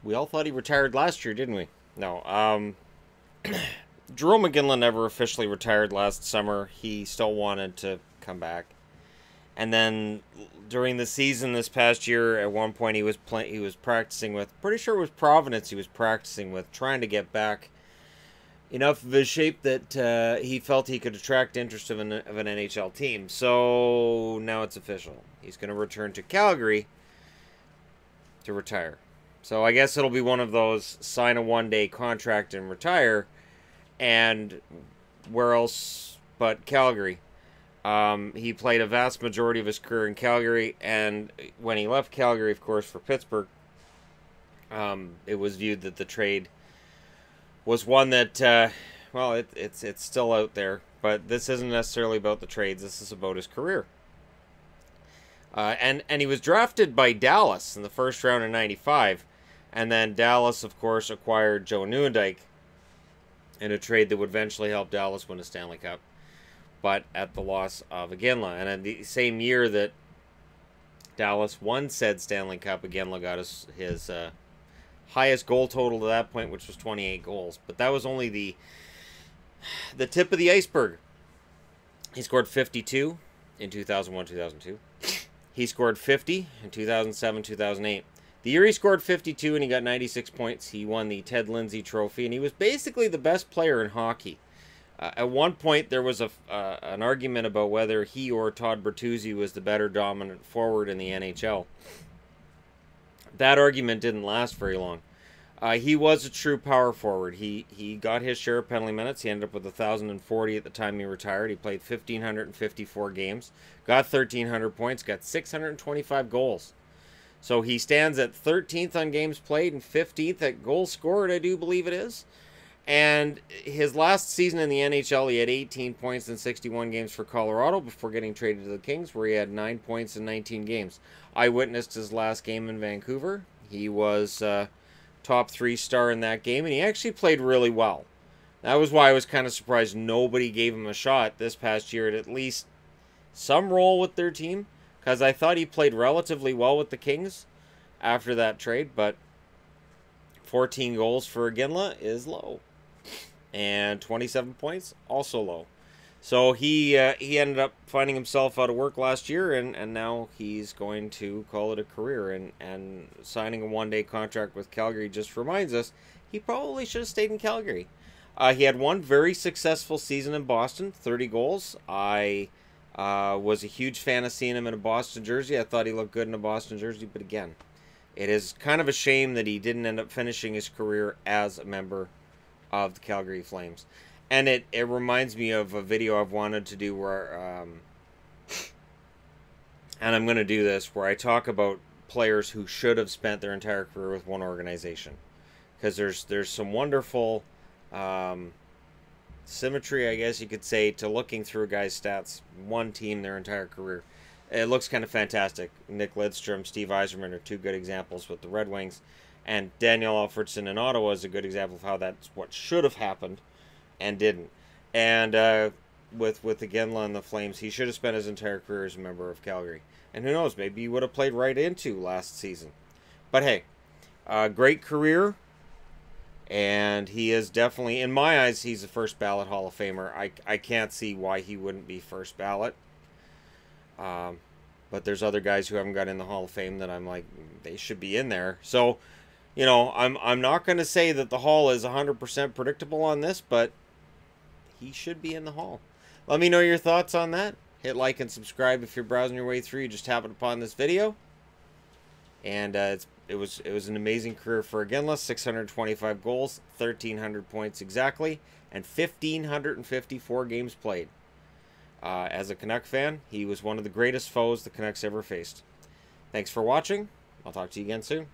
We all thought he retired last year, didn't we? No. Jerome Iginla never officially retired last summer. He still wanted to come back. And then during the season this past year, at one point he was practicing with, pretty sure it was Providence he was practicing with, trying to get back enough of his shape that he felt he could attract interest of an NHL team. So now it's official. He's going to return to Calgary to retire. So I guess it'll be one of those sign a one-day contract and retire. And where else but Calgary? He played a vast majority of his career in Calgary, and when he left Calgary, of course, for Pittsburgh, it was viewed that the trade was one that, well, it's still out there, but this isn't necessarily about the trades. This is about his career. And he was drafted by Dallas in the first round in '95, and then Dallas, of course, acquired Joe Nieuwendyk in a trade that would eventually help Dallas win a Stanley Cup, but at the loss of Iginla. And in the same year that Dallas won said Stanley Cup, Iginla got his highest goal total to that point, which was 28 goals. But that was only the tip of the iceberg. He scored 52 in 2001-2002. He scored 50 in 2007-2008. The year he scored 52 and he got 96 points, he won the Ted Lindsay Trophy, and he was basically the best player in hockey. At one point, there was an argument about whether he or Todd Bertuzzi was the better dominant forward in the NHL. That argument didn't last very long. He was a true power forward. He got his share of penalty minutes. He ended up with 1,040 at the time he retired. He played 1,554 games, got 1,300 points, got 625 goals. So he stands at 13th on games played and 15th at goals scored, I do believe it is. And his last season in the NHL, he had 18 points in 61 games for Colorado before getting traded to the Kings, where he had 9 points in 19 games. I witnessed his last game in Vancouver. He was top 3 star in that game, and he actually played really well. That was why I was kind of surprised nobody gave him a shot this past year at least some role with their team, because I thought he played relatively well with the Kings after that trade, but 14 goals for Iginla is low. And 27 points, also low. So he ended up finding himself out of work last year, and now he's going to call it a career. And signing a one-day contract with Calgary just reminds us he probably should have stayed in Calgary. He had one very successful season in Boston, 30 goals. I was a huge fan of seeing him in a Boston jersey. I thought he looked good in a Boston jersey, but again, it is kind of a shame that he didn't end up finishing his career as a member of the Calgary Flames. And it reminds me of a video I've wanted to do where, and I'm going to do this, where I talk about players who should have spent their entire career with one organization. Because there's some wonderful symmetry, I guess you could say, to looking through a guy's stats, one team their entire career. It looks kind of fantastic. Nick Lidstrom, Steve Yzerman are two good examples with the Red Wings. And Daniel Alfredsson in Ottawa is a good example of how that's what should have happened and didn't. And with Iginla and the Flames, he should have spent his entire career as a member of Calgary. And who knows, maybe he would have played right into last season. But hey, great career. And he is definitely, in my eyes, he's a first ballot Hall of Famer. I can't see why he wouldn't be first ballot. But there's other guys who haven't got in the Hall of Fame that I'm like, they should be in there. So, you know, I'm not going to say that the Hall is 100% predictable on this, but he should be in the Hall. Let me know your thoughts on that. Hit like and subscribe if you're browsing your way through. You just happened upon this video. And it was an amazing career for Iginla. 625 goals, 1,300 points exactly, and 1,554 games played. As a Canuck fan, he was one of the greatest foes the Canucks ever faced. Thanks for watching. I'll talk to you again soon.